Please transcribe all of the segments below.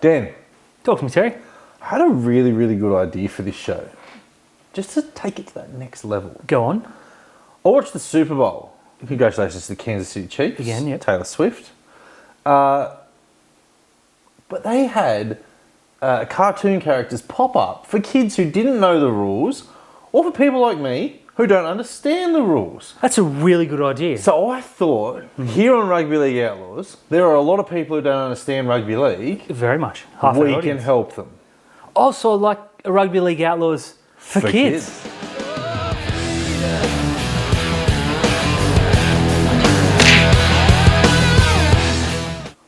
Dan, Talk to me, Terry. I had a really, really good idea for this show. Just to take it to that next level. Go on. I watched the Super Bowl. Congratulations to the Kansas City Chiefs. Again, yep. Taylor Swift. But they had cartoon characters pop up for kids who didn't know the rules, or for people like me who don't understand the rules. That's a really good idea. So I thought, here on Rugby League Outlaws, there are a lot of people who don't understand rugby league. Very much. Half We our can audience. help them. Also, like a Rugby League Outlaws for kids.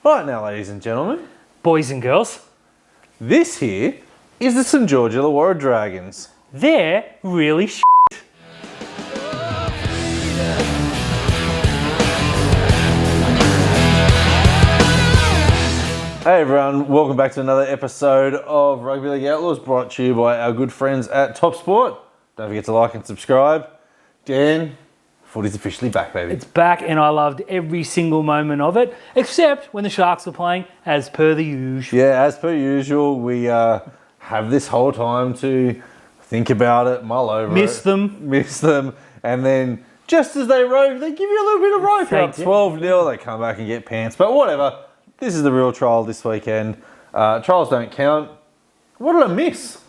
Right now, ladies and gentlemen, Boys and girls, this here is the St George Illawarra Dragons. they're really shit. Hey everyone, welcome back to another episode of Rugby League Outlaws, brought to you by our good friends at Top Sport. Don't forget to like and subscribe. Dan, footy's officially back, baby. It's back and I loved every single moment of it, except when the Sharks were playing, as per the usual. Yeah, as per usual, we have this whole time to think about it, mull over Miss them, and then just as they rope, they give you a little bit of rope. They Up do. 12-0, they come back and get pants, but whatever. This is the real trial this weekend. Trials don't count. What did I miss?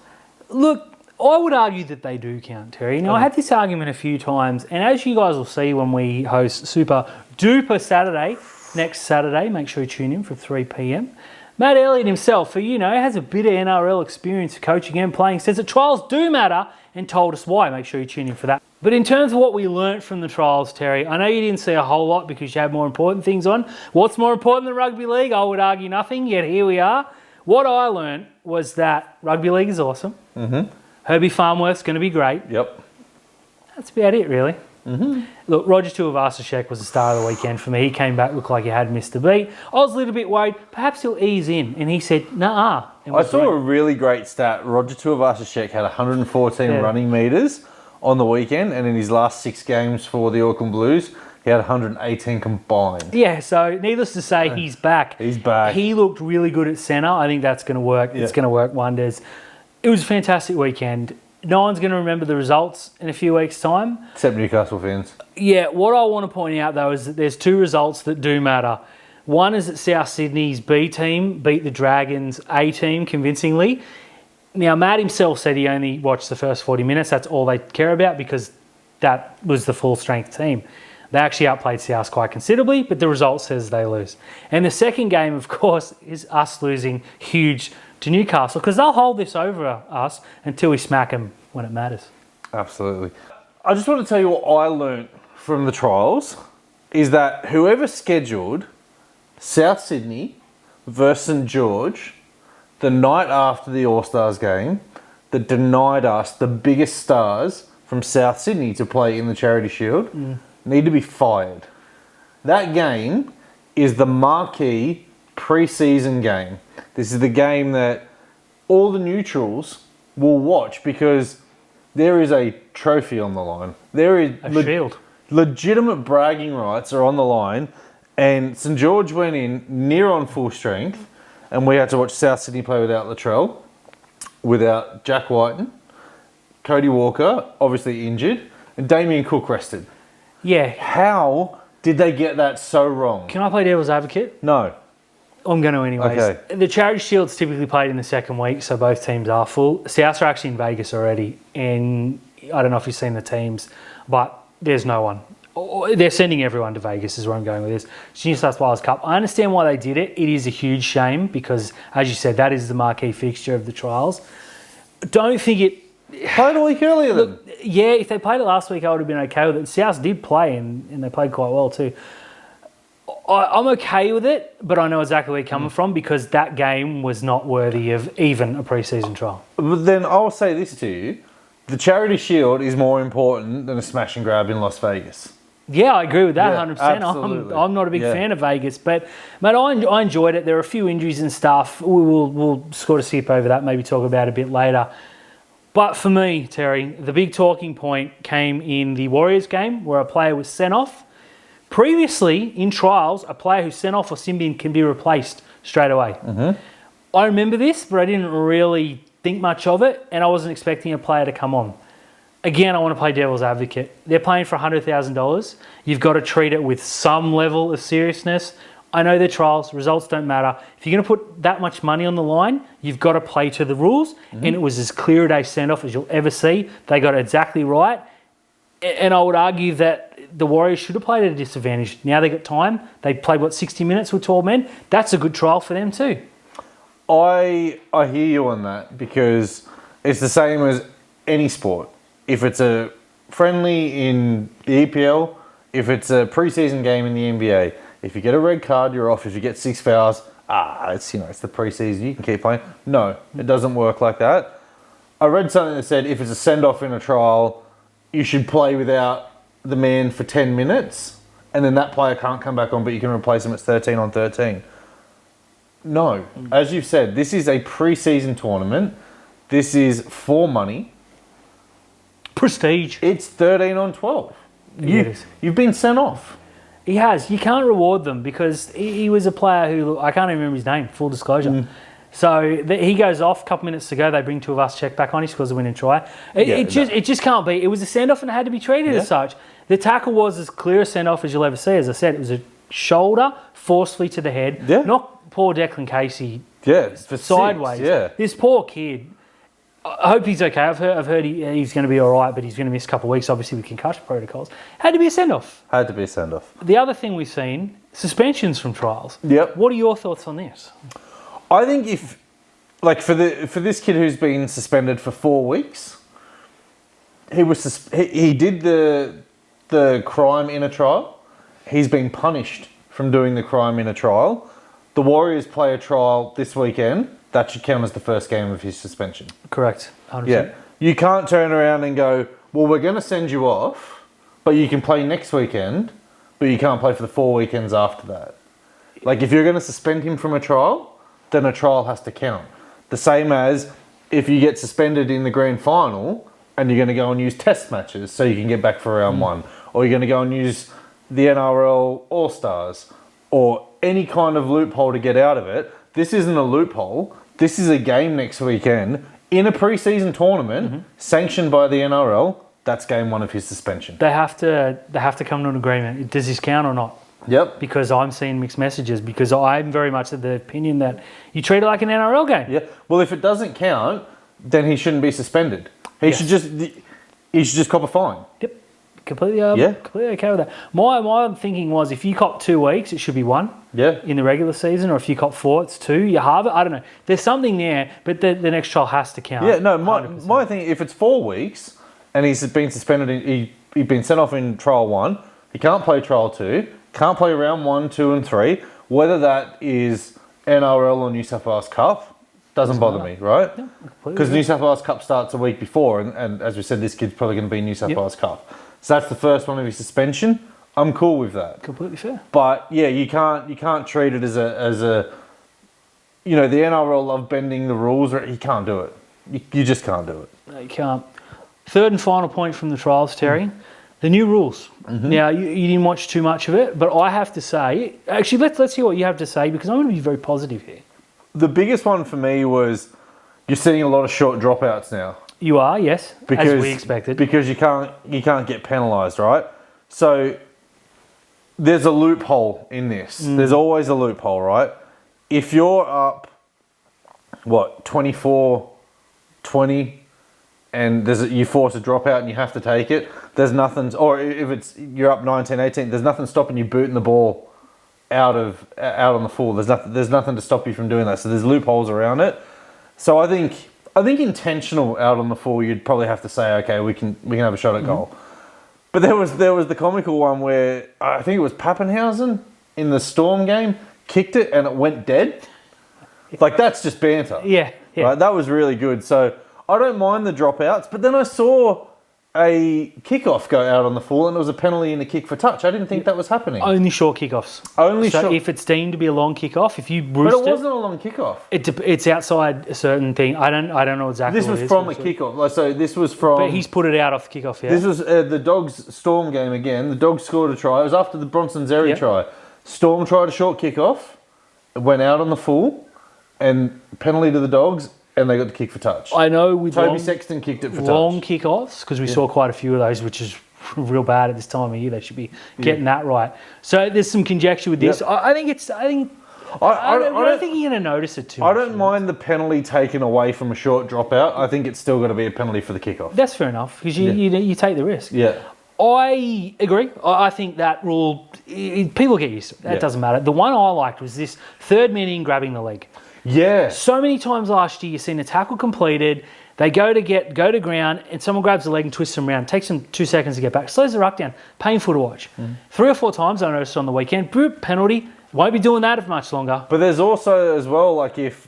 Look, I would argue that they do count, Terry. Now, I had this argument a few times, and as you guys will see when we host Super Duper Saturday, next Saturday, make sure you tune in for 3 p.m. Matt Elliott himself, who, has a bit of NRL experience coaching and playing, says that trials do matter and told us why. Make sure you tune in for that. But in terms of what we learnt from the trials, Terry, I know you didn't see a whole lot because you had more important things on. What's more important than rugby league? I would argue nothing, yet here we are. What I learnt was that rugby league is awesome. Mm-hmm. Herbie Farmworth's going to be great. Yep. That's about it, really. Mm-hmm. Look, Roger Tuivasa-Sheck was the star of the weekend for me. He came back, looked like he had missed a beat. I was a little bit worried, perhaps he'll ease in. And he said, nah. I saw a really great stat. Roger Tuivasa-Sheck had 114 running metres on the weekend, and in his last 6 games for the Auckland Blues, he had 118 combined. Yeah, so needless to say, he's back. He's back. He looked really good at centre. I think that's going to work. Yeah. It's going to work wonders. It was a fantastic weekend. No one's going to remember the results in a few weeks' time. Except Newcastle fans. Yeah, what I want to point out, though, is that there's 2 results that do matter. One is that South Sydney's B team beat the Dragons A team convincingly. Now, Matt himself said he only watched the first 40 minutes. That's all they care about because that was the full-strength team. They actually outplayed South quite considerably, but the result says they lose. And the second game, of course, is us losing huge to Newcastle because they'll hold this over us until we smack them when it matters. Absolutely. I just want to tell you what I learnt from the trials is that whoever scheduled South Sydney versus St George the night after the All-Stars game that denied us the biggest stars from South Sydney to play in the Charity Shield need to be fired. That game is the marquee pre-season game. This is the game that all the neutrals will watch because there is a trophy on the line. There is a shield. Legitimate bragging rights are on the line, and St George went in near on full strength, and we had to watch South Sydney play without Latrell, without Jack Whiten, Cody Walker, obviously injured, and Damien Cook rested. Yeah. How did they get that so wrong? Can I play devil's advocate? No. I'm going to anyways. Okay. The Charity Shield's typically played in the second week, so both teams are full. Souths are actually in Vegas already, and I don't know if you've seen the teams, but there's no one. They're sending everyone to Vegas is where I'm going with this. It's New South Wales Cup. I understand why they did it. It is a huge shame because, as you said, that is the marquee fixture of the trials. Don't think it... Played a week earlier then. Look, yeah, if they played it last week, I would have been okay with it. Souths did play, and they played quite well too. I'm okay with it, but I know exactly where you're coming from because that game was not worthy of even a pre-season trial. But then I'll say this to you. The Charity Shield is more important than a smash and grab in Las Vegas. Yeah, I agree with that Yeah, 100%. absolutely. I'm not a big fan of Vegas, but mate, I enjoyed it. There were a few injuries and stuff. We'll sort of skip over that, maybe talk about it a bit later. But for me, Terry, the big talking point came in the Warriors game where a player was sent off. Previously, in trials, a player who's sent off or sin bin can be replaced straight away. Mm-hmm. I remember this, but I didn't really think much of it, and I wasn't expecting a player to come on. Again, I want to play devil's advocate. They're playing for $100,000. You've got to treat it with some level of seriousness. I know they're trials. Results don't matter. If you're going to put that much money on the line, you've got to play to the rules. And it was as clear a send-off as you'll ever see. They got it exactly right. And I would argue that the Warriors should have played at a disadvantage. Now they got time. They played, 60 minutes with 12 men? That's a good trial for them too. I hear you on that because it's the same as any sport. If it's a friendly in the EPL, if it's a preseason game in the NBA, if you get a red card, you're off. If you get 6 fouls, it's the preseason, you can keep playing. No, it doesn't work like that. I read something that said if it's a send-off in a trial, you should play without the man for 10 minutes, and then that player can't come back on, but you can replace him at 13 on 13. No, as you've said, this is a preseason tournament. This is for money. Prestige. It's 13 on 12. You've been sent off. He has. You can't reward them because he was a player who, I can't even remember his name, full disclosure. So he goes off a couple minutes to go. They bring two of us, check back on. He scores a winning try. It just can't be. It was a send-off and it had to be treated as such. The tackle was as clear a send-off as you'll ever see. As I said, it was a shoulder forcefully to the head. Yeah. Not poor Declan Casey. Yeah, for sideways. 6, yeah. This poor kid. I hope he's okay. I've heard he's going to be all right, but he's going to miss a couple of weeks, obviously, with concussion protocols. Had to be a send-off. Had to be a send-off. The other thing we've seen, suspensions from trials. Yep. What are your thoughts on this? I think if, for this kid who's been suspended for 4 weeks, he did the crime in a trial. He's been punished from doing the crime in a trial. The Warriors play a trial this weekend. That should count as the first game of his suspension. Correct. 100%. Yeah. You can't turn around and go, well, we're going to send you off, but you can play next weekend, but you can't play for the 4 weekends after that. If you're going to suspend him from a trial, then a trial has to count. The same as if you get suspended in the grand final and you're going to go and use test matches so you can get back for round one, or you're going to go and use the NRL All-Stars, or any kind of loophole to get out of it. This isn't a loophole. This is a game next weekend in a pre-season tournament sanctioned by the NRL. That's game one of his suspension. They have to come to an agreement. Does this count or not? Yep. Because I'm seeing mixed messages. Because I'm very much of the opinion that you treat it like an NRL game. Yeah. Well, if it doesn't count, then he shouldn't be suspended. He should just cop a fine. Yep. Completely okay with that. My thinking was if you cop 2 weeks, it should be 1. Yeah. In the regular season, or if you cop 4, it's 2. You halve it. I don't know. There's something there, but the next trial has to count. Yeah. No. My thing, if it's 4 weeks and he's been suspended, he's been sent off in trial 1. He can't play trial 2. Can't play round 1, 2, and 3. Whether that is NRL or New South Wales Cup doesn't bother me, right? Because New South Wales Cup starts a week before, and as we said, this kid's probably going to be New South Wales Cup. So that's the first one of his suspension. I'm cool with that. Completely fair. But yeah, you can't treat it as a the NRL love bending the rules. You can't do it. You just can't do it. No, you can't. Third and final point from the trials, Terry. The new rules. Now, you didn't watch too much of it, but I have to say, actually, let's hear what you have to say, because I'm going to be very positive here. The biggest one for me was you're seeing a lot of short dropouts now. You are, yes, as we expected. Because you can't get penalised, right? So there's a loophole in this. There's always a loophole, right? If you're up, 24-20, and you force a dropout and you have to take it, there's nothing, or if you're up 19-18, there's nothing stopping you booting the ball out on the full. There's nothing to stop you from doing that. So there's loopholes around it. So I think intentional out on the full, you'd probably have to say, okay, we can have a shot at goal. But there was the comical one where I think it was Pappenhausen in the Storm game kicked it and it went dead. That's just banter. Yeah. Right? That was really good. So I don't mind the dropouts, but then I saw a kickoff go out on the full and it was a penalty and a kick for touch. I didn't think that was happening. Only short kickoffs. If it's deemed to be a long kickoff, if you roost But it wasn't a long kickoff. It's outside a certain thing. I don't know exactly. This was from a kickoff. So this was from. But he's put it out off the kickoff. Yeah. This was the Dogs Storm game again. The Dogs scored a try. It was after the Bronson Xerri try. Storm tried a short kickoff. It went out on the full. and penalty to the Dogs, and they got the kick for touch. I know with Toby Sexton kicked it for long touch. kickoffs, because we saw quite a few of those, which is real bad at this time of year. They should be getting that right. So there's some conjecture with this. Yep. I don't think you're going to notice it too much. I don't mind the penalty taken away from a short dropout. I think it's still got to be a penalty for the kickoff. That's fair enough, because you take the risk. Yeah. I agree. I think that rule, people get used to it. That doesn't matter. The one I liked was this third man in grabbing the leg. Yeah. So many times last year, you've seen a tackle completed, they go to ground, and someone grabs the leg and twists them around. It takes them 2 seconds to get back. Slows the ruck down. Painful to watch. 3 or 4 times I noticed on the weekend. Boop, penalty. Won't be doing that for much longer. But there's also as well, like if,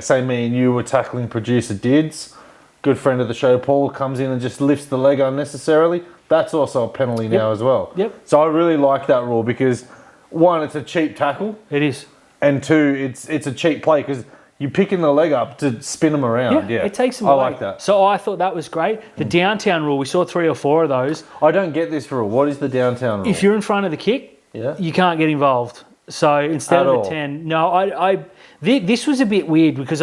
say me and you were tackling producer Dids, good friend of the show, Paul, comes in and just lifts the leg unnecessarily, that's also a penalty now as well. Yep. So I really like that rule because, one, it's a cheap tackle. It is. And two, it's a cheap play because you're picking the leg up to spin them around. Yeah, it takes them away. I like that. So I thought that was great. The downtown rule, we saw 3 or 4 of those. I don't get this rule. What is the downtown rule? If you're in front of the kick, you can't get involved. So instead of a 10, this was a bit weird because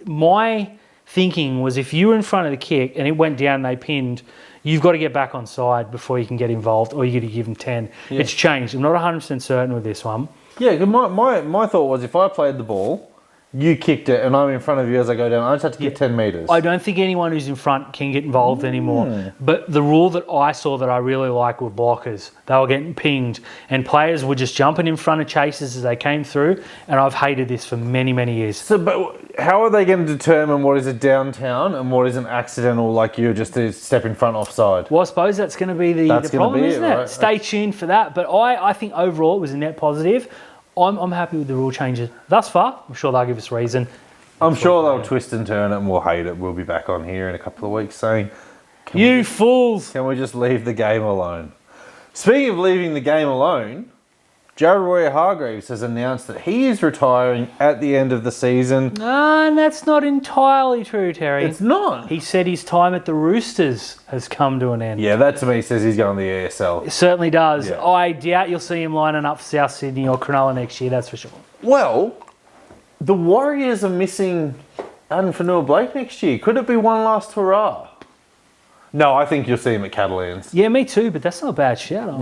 my thinking was if you were in front of the kick and it went down, they pinned, you've got to get back on side before you can get involved, or you got to give them 10. Yeah. It's changed. I'm not 100% certain with this one. Yeah, my thought was if I played the ball, you kicked it, and I'm in front of you as I go down, I just have to get 10 metres. I don't think anyone who's in front can get involved anymore. But the rule that I saw that I really like were blockers. They were getting pinged, and players were just jumping in front of chasers as they came through, and I've hated this for many, many years. So, but how are they going to determine what is a downtown and what is an accidental, like you're just a step in front offside? Well, I suppose that's going to be the problem, isn't it? Right? Stay tuned for that. But I think overall it was a net positive. I'm happy with the rule changes thus far. I'm sure they'll give us reason. I'm sure they'll twist and turn it and we'll hate it. We'll be back on here in a couple of weeks saying, fools! Can we just leave the game alone? Speaking of leaving the game alone, Jared Royer-Hargreaves has announced that he is retiring at the end of the season. And that's not entirely true, Terry. It's not. He said his time at the Roosters has come to an end. Yeah, that to me says he's going to the ESL. It certainly does. Yeah. I doubt you'll see him lining up for South Sydney or Cronulla next year, that's for sure. Well, the Warriors are missing Addin Fanua-Blake next year. Could it be one last hurrah? No, I think you'll see him at Catalans. Yeah, me too, but that's not a bad shout.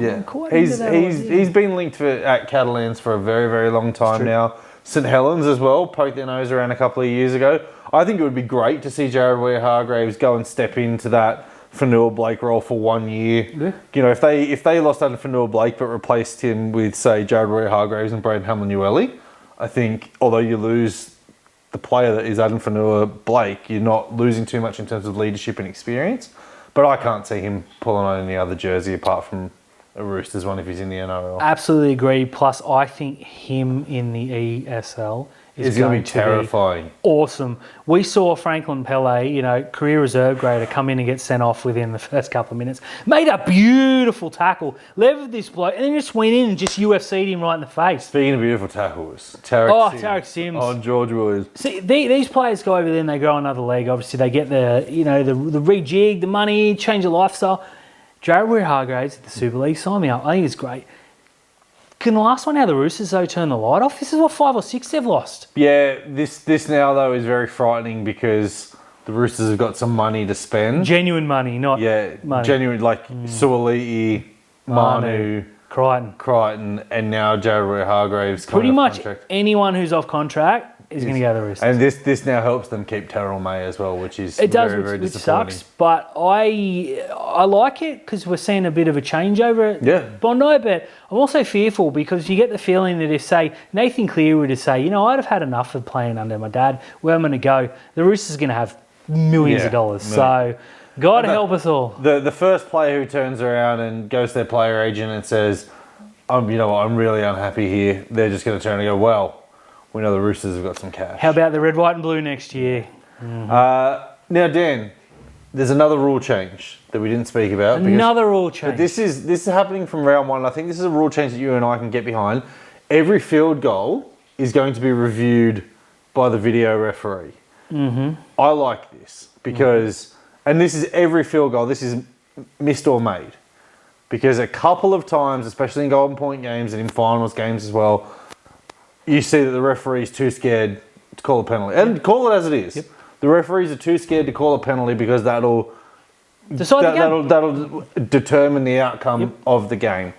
He's been linked at Catalans for a very, very long time now. St Helens as well, poked their nose around a couple of years ago. I think it would be great to see Jared Royer-Hargreaves go and step into that Fanua-Blake role for 1 year. Yeah. If they lost Addin Fanua-Blake but replaced him with, say, Jared Royer-Hargreaves and Braden Hamlin-Uele, I think, although you lose the player that is Addin Fanua-Blake, you're not losing too much in terms of leadership and experience. But I can't see him pulling on any other jersey apart from a Roosters one if he's in the NRL. Absolutely agree. Plus, I think him in the ESL is going to be terrifying. Awesome. We saw Franklin Pele, career reserve grader, come in and get sent off within the first couple of minutes. Made a beautiful tackle. Levered this bloke and then just went in and just UFC'd him right in the face. Speaking of beautiful tackles, Tarek Sims. On George Williams. See, these players go over there and they grow another leg. Obviously, they get the rejig, the money, change of lifestyle. Jared Royer-Hargreaves at the Super League, sign me up. I think it's great. Can the last one how the Roosters, though, turn the light off? This is what 5 or 6 they've lost. Yeah, this now, though, is very frightening because the Roosters have got some money to spend. Genuine money, not money. Genuine, like Suaalii, Manu, Crichton, and now Jared Royer-Hargreaves. Pretty much anyone who's off contract is going to go to the Roosters. And this now helps them keep Terrell May as well, which is very disappointing. Which sucks, but I like it because we're seeing a bit of a changeover at Bondi, but I'm also fearful because you get the feeling that if, say, Nathan Clear were to say, I'd have had enough of playing under my dad, where I'm going to go, the Roosters are going to have millions of dollars. So God help us all. The first player who turns around and goes to their player agent and says, I'm really unhappy here, they're just going to turn and go, well, we know the Roosters have got some cash. How about the red, white and blue next year? Now, Dan, there's another rule change that we didn't speak about. Another rule change. But this is happening from round one. I think this is a rule change that you and I can get behind. Every field goal is going to be reviewed by the video referee. Mm-hmm. I like this because, and this is every field goal, this is missed or made. Because a couple of times, especially in Golden Point games and in finals games as well, you see that the referee's too scared to call a penalty. And call it as it is. Yep. The referees are too scared to call a penalty because that'll that'll determine the outcome of the game.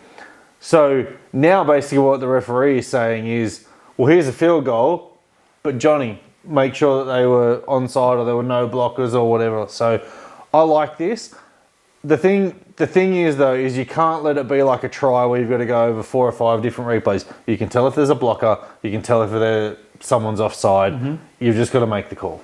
So now basically what the referee is saying is, well, here's a field goal, but Johnny, make sure that they were onside or there were no blockers or whatever. So I like this. The thing is though, is you can't let it be like a try where you've got to go over 4 or 5 different replays. You can tell if there's a blocker. You can tell if someone's offside. Mm-hmm. You've just got to make the call.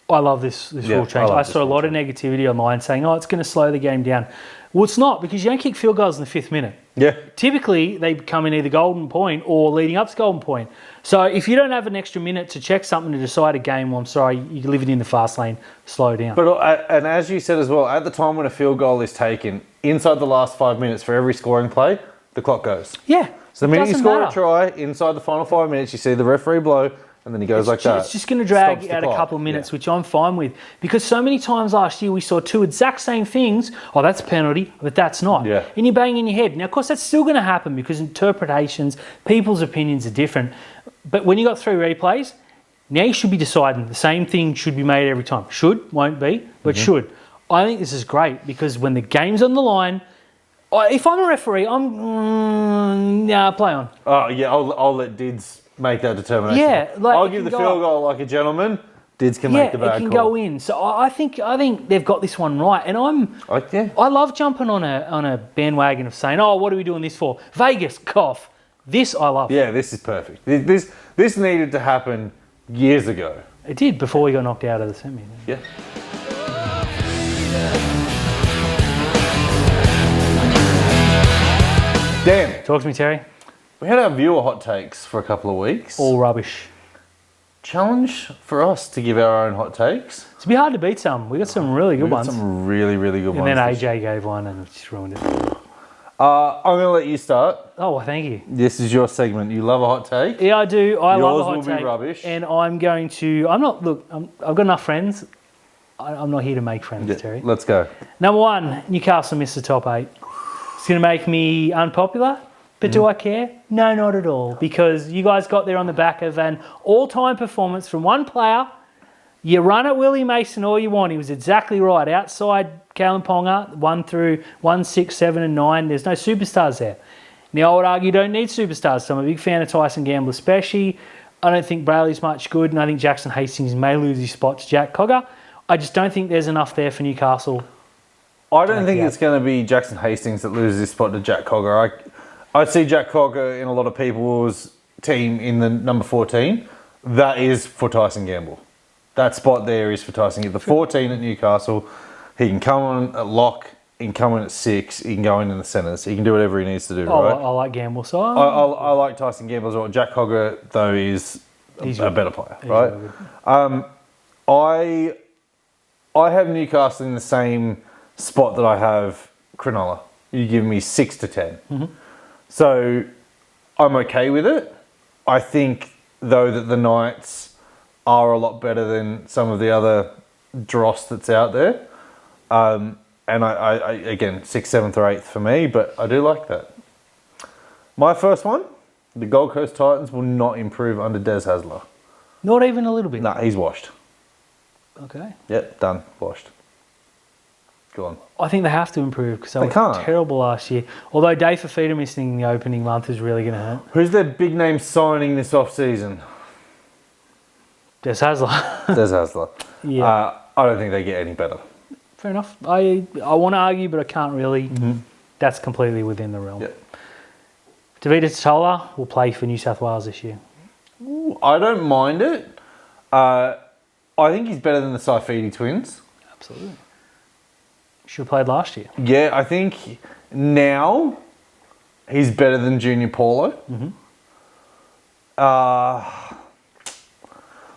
I love this rule change. I saw a lot of negativity online saying, it's going to slow the game down. Well, it's not, because you don't kick field goals in the 5th minute. Yeah. Typically, they come in either golden point or leading up to golden point. So if you don't have an extra minute to check something to decide a game, well, I'm sorry, you're living in the fast lane, slow down. But and as you said as well, at the time when a field goal is taken, inside the last 5 minutes for every scoring play, the clock goes. Yeah. So the minute you score a try, inside the final 5 minutes, you see the referee blow, and then he goes like that. It's just going to drag out a couple of minutes, which I'm fine with. Because so many times last year we saw 2 exact same things. Oh, that's a penalty, but that's not. Yeah. And you're banging your head. Now, of course, that's still going to happen because interpretations, people's opinions are different. But when you got 3 replays, now you should be deciding the same thing should be made every time. Should, won't be, but should. I think this is great because when the game's on the line, if I'm a referee, play on. Oh, yeah, I'll let Dids make that determination. Yeah, I'll give the field goal like a gentleman. Dids can make the bad call. it can go in. So I think they've got this one right. And I love jumping on a bandwagon of saying, what are we doing this for? Vegas, cough. This I love. Yeah, this is perfect. This needed to happen years ago. It did before we got knocked out of the semi. Yeah. Dan, talk to me, Terry. We had our viewer hot takes for a couple of weeks. All rubbish. Challenge for us to give our own hot takes. It's be hard to beat some. We got some really good ones. Some really, really good ones. And then AJ gave one and just ruined it. I'm going to let you start. Oh, well, thank you. This is your segment. You love a hot take? Yeah, I do. I love a hot take. Yours will be rubbish. And I'm going to... I've got enough friends. I'm not here to make friends, Terry. Let's go. Number 1, Newcastle missed the top 8. It's going to make me unpopular, but do I care? No, not at all, because you guys got there on the back of an all-time performance from one player. You run at Willie Mason all you want. He was exactly right. Outside Kalen Ponga, 1 through 1, 6, 7 and 9. There's no superstars there. Now, I would argue you don't need superstars, so I'm a big fan of Tyson Gamble especially. I don't think Brayley's much good, and I think Jackson Hastings may lose his spot to Jack Cogger. I just don't think there's enough there for Newcastle. I don't think it's going to be Jackson Hastings that loses his spot to Jack Cogger. I see Jack Cogger in a lot of people's team in the number 14. That is for Tyson Gamble. That spot there is for Tyson Gamble. The 14 at Newcastle, he can come on at lock, he can come in at 6, he can go in the centres. He can do whatever he needs to do, right? I like Gamble. So I like Tyson Gamble as well. Jack Cogger, though, is a better player, right? Really I have Newcastle in the same spot that I have Cronulla. You give me 6 to 10. Mm-hmm. So I'm okay with it. I think, though, that the Knights are a lot better than some of the other dross that's out there. And I again, 6th, 7th or 8th for me, but I do like that. My first one, the Gold Coast Titans will not improve under Des Hasler. Not even a little bit? Nah, he's washed. Okay. Yep, done. Washed. Go on. I think they have to improve because they were terrible last year. Although Dave Fafita missing the opening month is really going to hurt. Who's their big name signing this off-season? Des Hasler. Des Hasler. Yeah. I don't think they get any better. Fair enough. I want to argue, but I can't really. Mm-hmm. That's completely within the realm. Yep. Tavita Totola will play for New South Wales this year. Ooh, I don't mind it. I think he's better than the Saifidi twins. Absolutely. Should have played last year. Yeah, I think now he's better than Junior Paulo. Mm-hmm.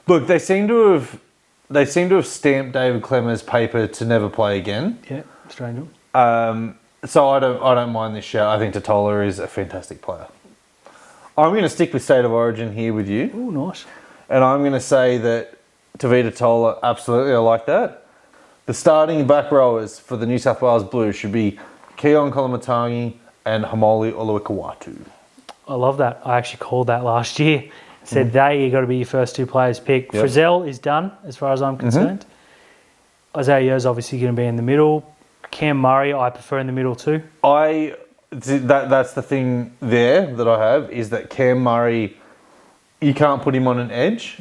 Look, they seem to have stamped David Clemmer's paper to never play again. Yeah, strange. So I don't mind this shout. I think Totola is a fantastic player. I'm going to stick with State of Origin here with you. Oh, nice. And I'm going to say that Tavita Tola, absolutely, I like that. The starting back rowers for the New South Wales Blues should be Keon Kolomatangi and Hamoli Oluwakawatu. I love that. I actually called that last year. said they got to be your first two players picked. Yep. Frizzell is done, as far as I'm concerned. Isaiah Yo's obviously going to be in the middle. Cam Murray, I prefer in the middle too. That's the thing there that I have, is that Cam Murray, you can't put him on an edge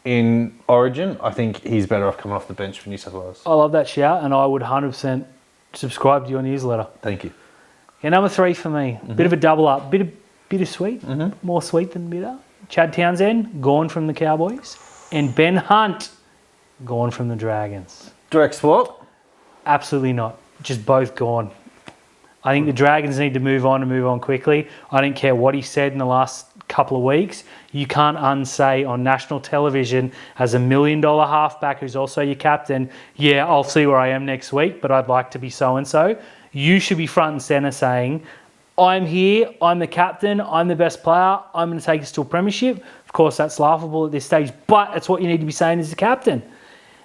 in Origin. I think he's better off coming off the bench for New South Wales. I love that shout, and I would 100% subscribe to your newsletter. Thank you. Okay, number 3 for me. Bit of a double up. Bit of sweet. More sweet than bitter. Chad Townsend, gone from the Cowboys. And Ben Hunt, gone from the Dragons. Direct swap? Absolutely not. Just both gone. I think the Dragons need to move on quickly. I don't care what he said in the last couple of weeks. You can't unsay on national television as $1 million halfback who's also your captain, yeah, I'll see where I am next week, but I'd like to be so-and-so. You should be front and centre saying, I'm here, I'm the captain, I'm the best player, I'm going to take us to a premiership. Of course, that's laughable at this stage, but it's what you need to be saying as the captain.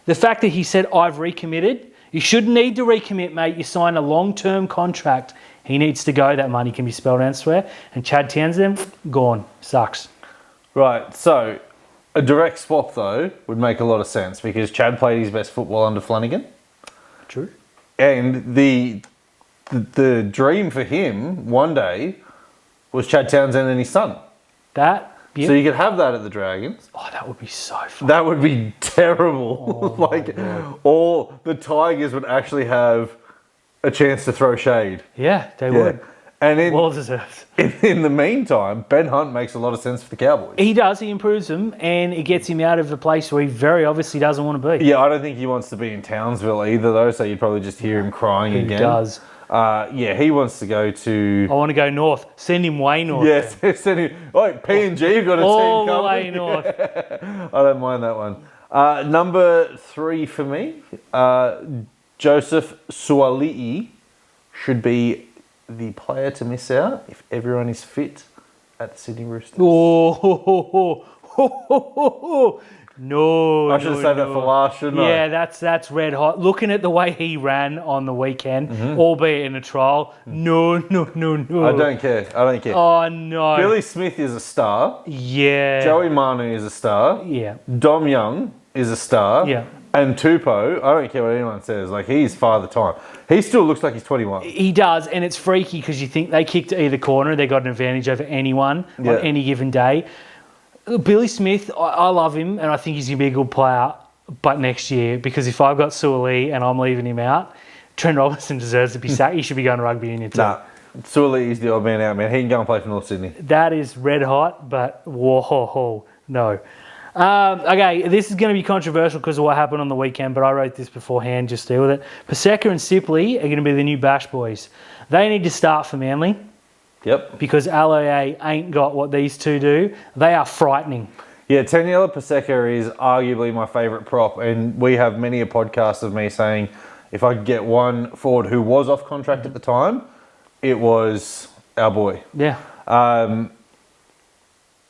The fact that he said, I've recommitted, you shouldn't need to recommit, mate. You sign a long-term contract. He needs to go. That money can be spelled elsewhere. And Chad Townsend, gone. Sucks. Right, so a direct swap, though, would make a lot of sense because Chad played his best football under Flanagan. True. And the dream for him one day was Chad Townsend and his son. That, yep. So you could have that at the Dragons. Oh, that would be so fun. That would be terrible. Or the Tigers would actually have a chance to throw shade. Yeah, they would. And Well deserved. in the meantime, Ben Hunt makes a lot of sense for the Cowboys. He does. He improves them, and it gets him out of a place where he very obviously doesn't want to be. Yeah, I don't think he wants to be in Townsville either, though, so you'd probably just hear him crying He again. does. He wants to go to... I want to go north. Send him way north. Yes, send him... Like, PNG have got a all team the coming. way north. I don't mind that one. Number 3 for me, Joseph Suali'i should be the player to miss out if everyone is fit at the Sydney Roosters. No, I should have saved that for last, shouldn't I? Yeah, that's red hot. Looking at the way he ran on the weekend, albeit in a trial, no. I don't care. Oh, no. Billy Smith is a star. Yeah. Joey Manu is a star. Yeah. Dom Young is a star. Yeah. And Tupou, I don't care what anyone says, like, he's father time. He still looks like he's 21. He does, and it's freaky because you think they kicked either corner, they got an advantage over anyone on any given day. Billy Smith, I love him, and I think he's going to be a good player, but next year, because if I've got Suoli and I'm leaving him out, Trent Robinson deserves to be sacked. He should be going to rugby union too. Nah, Suoli is the odd man out, man. He can go and play for North Sydney. That is red hot, but whoa, no. Okay, this is going to be controversial because of what happened on the weekend, but I wrote this beforehand, just deal with it. Paseka and Sipley are going to be the new Bash boys. They need to start for Manly. Yep. Because Aloe ain't got what these two do. They are frightening. Yeah, Taniela Paseka is arguably my favourite prop, and we have many a podcast of me saying if I could get one forward who was off contract at the time, it was our boy. Yeah.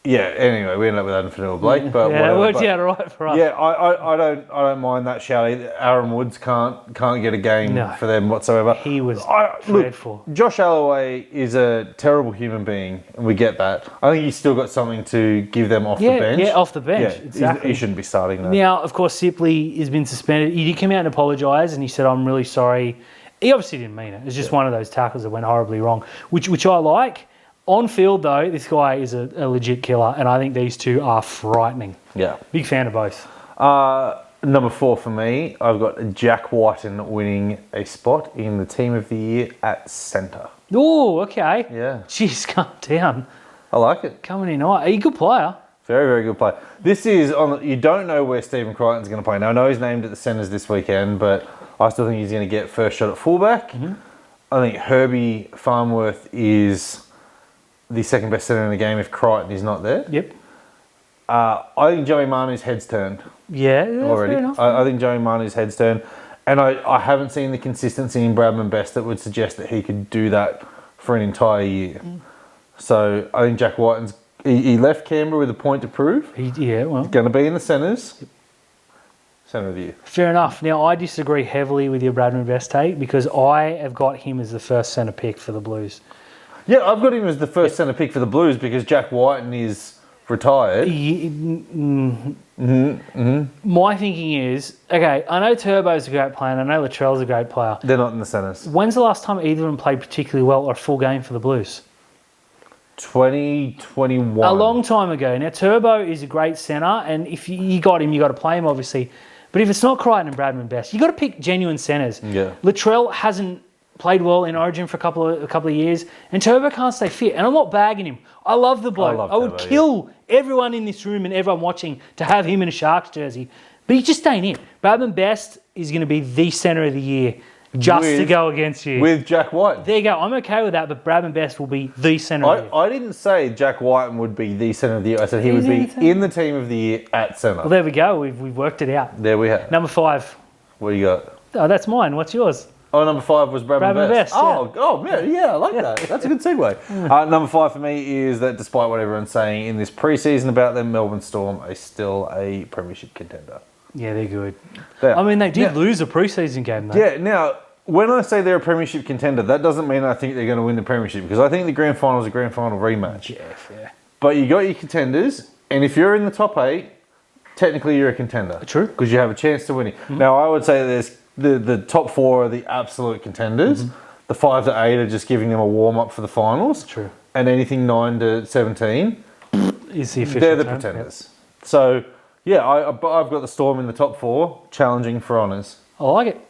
Anyway, we ended up with Adam Fanua-Blake, but yeah, whatever. it worked out all right for us. Yeah, I don't mind that shout either. Aaron Woods can't get a game for them whatsoever. He was dreadful. Look, Josh Alloway is a terrible human being, and we get that. I think he's still got something to give them off the bench. Yeah, off the bench. Yeah, exactly. He shouldn't be starting that. Now, of course, Sipley has been suspended. He did come out and apologise, and he said, I'm really sorry. He obviously didn't mean it. It's just one of those tackles that went horribly wrong, which I like. On field, though, this guy is a legit killer, and I think these two are frightening. Yeah. Big fan of both. Number 4 for me, I've got Jack Whiten winning a spot in the Team of the Year at centre. Oh, okay. Yeah. Jeez, calm down. I like it. Coming in high. He's a good player. Very, very good player. This is you don't know where Stephen Crichton's going to play. Now, I know he's named at the centres this weekend, but I still think he's going to get first shot at fullback. Mm-hmm. I think Herbie Farnworth is the second best centre in the game if Crichton is not there. Yep. I think Joey Manu's head's turned. Yeah, already. Fair enough. I think Joey Manu's head's turned. And I haven't seen the consistency in Bradman Best that would suggest that he could do that for an entire year. Mm. So I think Jack Whiten's... He left Canberra with a point to prove. He's going to be in the centres. Yep. Centre of the Year. Fair enough. Now, I disagree heavily with your Bradman Best take because I have got him as the first centre pick for the Blues. Yeah, I've got him as the first centre pick for the Blues because Jack Whiten is retired. My thinking is, okay, I know Turbo's a great player and I know Latrell's a great player. They're not in the centres. When's the last time either of them played particularly well or a full game for the Blues? 2021. A long time ago. Now, Turbo is a great centre, and if you got him, you got to play him, obviously. But if it's not Crichton and Bradman Best, you got to pick genuine centres. Yeah. Latrell hasn't played well in Origin for a couple of years, and Turbo can't stay fit. And I'm not bagging him. I love the bloke. I would Turbo, kill everyone in this room and everyone watching to have him in a Sharks jersey. But he just ain't it. Bradman Best is going to be the centre of the year just to go against you. With Jack White. There you go. I'm okay with that, but Bradman Best will be the centre of the year. I didn't say Jack White would be the centre of the year. I said he would be in the team of the year at centre. Well, there we go. We've worked it out. There we have. Number 5. What do you got? Oh, that's mine. What's yours? Oh, number 5 was Bradman Best. Yeah. Yeah, I like that. That's a good segue. Number 5 for me is that despite what everyone's saying in this preseason about them, Melbourne Storm are still a premiership contender. Yeah, they're good. I mean, they did lose a preseason game, though. Yeah, now, when I say they're a premiership contender, that doesn't mean I think they're going to win the premiership, because I think the grand final is a grand final rematch. Yeah, fair. But you got your contenders, and if you're in the top 8, technically you're a contender. True. Because you have a chance to win it. Now, I would say there's the top 4 are the absolute contenders. The 5 to 8 are just giving them a warm-up for the finals. True. And anything 9 to 17, Is the official they're the term. pretenders. Yep. So, yeah, I've got the Storm in the top 4, challenging for honours. I like it.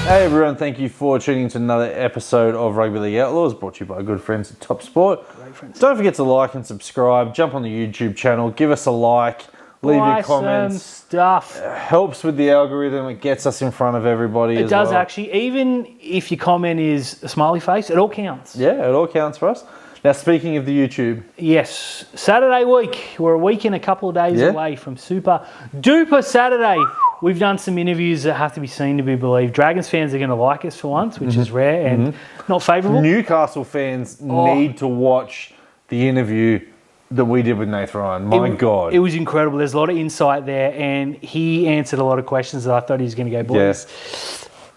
Hey everyone, thank you for tuning to another episode of Rugby League Outlaws, brought to you by good friends at Top Sport. Great friends. Don't forget to like and subscribe, jump on the YouTube channel, give us a like, leave your comments. Some stuff. It helps with the algorithm, it gets us in front of everybody It does actually. Even if your comment is a smiley face, it all counts. Yeah, it all counts for us. Now, speaking of the YouTube. Yes, Saturday week. We're a week and a couple of days away from Super Duper Saturday. We've done some interviews that have to be seen to be believed. Dragons fans are going to like us for once, which is rare and not favourable. Newcastle fans need to watch the interview that we did with Nathan Ryan. My God. It was incredible. There's a lot of insight there, and he answered a lot of questions that I thought he was going to go, boys.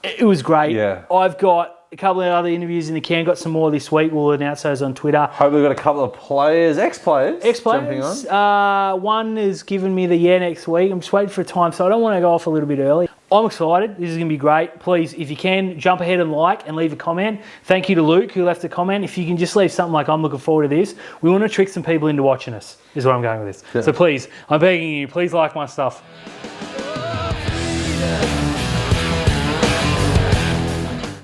Yeah. It was great. Yeah. I've got a couple of other interviews in the can. Got some more this week. We'll announce those on Twitter. Hope we've got a couple of players, ex-players jumping on. One has given me the next week. I'm just waiting for a time, so I don't want to go off a little bit early. I'm excited. This is going to be great. Please, if you can, jump ahead and like and leave a comment. Thank you to Luke who left a comment. If you can just leave something like, I'm looking forward to this. We want to trick some people into watching us, is what I'm going with this. Yeah. So please, I'm begging you, please like my stuff.